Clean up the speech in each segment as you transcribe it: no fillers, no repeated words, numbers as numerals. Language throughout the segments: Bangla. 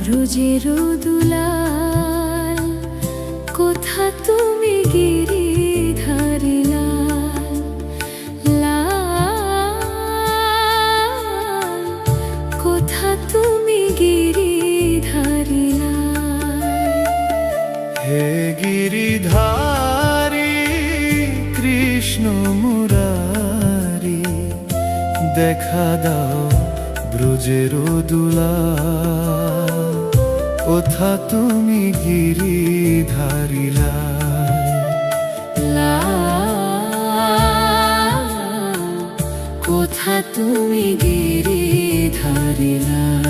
ব্রজের দুলাল, কোথা তুমি গিরিধারী লাল, লাল, কোথা তুমি গিরিধারী লাল। হে গিরিধারী কৃষ্ণ মুরারি, দেখা দাও ব্রজের দুলাল, কোথা তুমি গিরিধারী লাল, লাল, কোথা তুমি গিরিধারী লাল।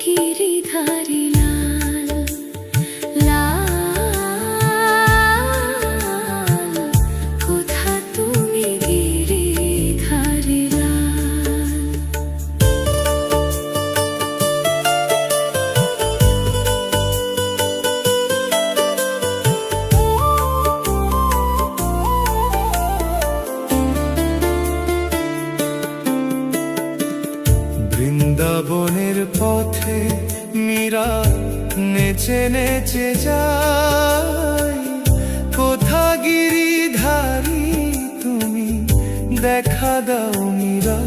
গিরিধারী লাল, লাল, কোথা তুমি গিরিধারী লাল। বৃন্দাবনের পথে মীরা নেচে নেচে যায়, কোথা গিরিধারী তুমি দেখা দাও মীরা।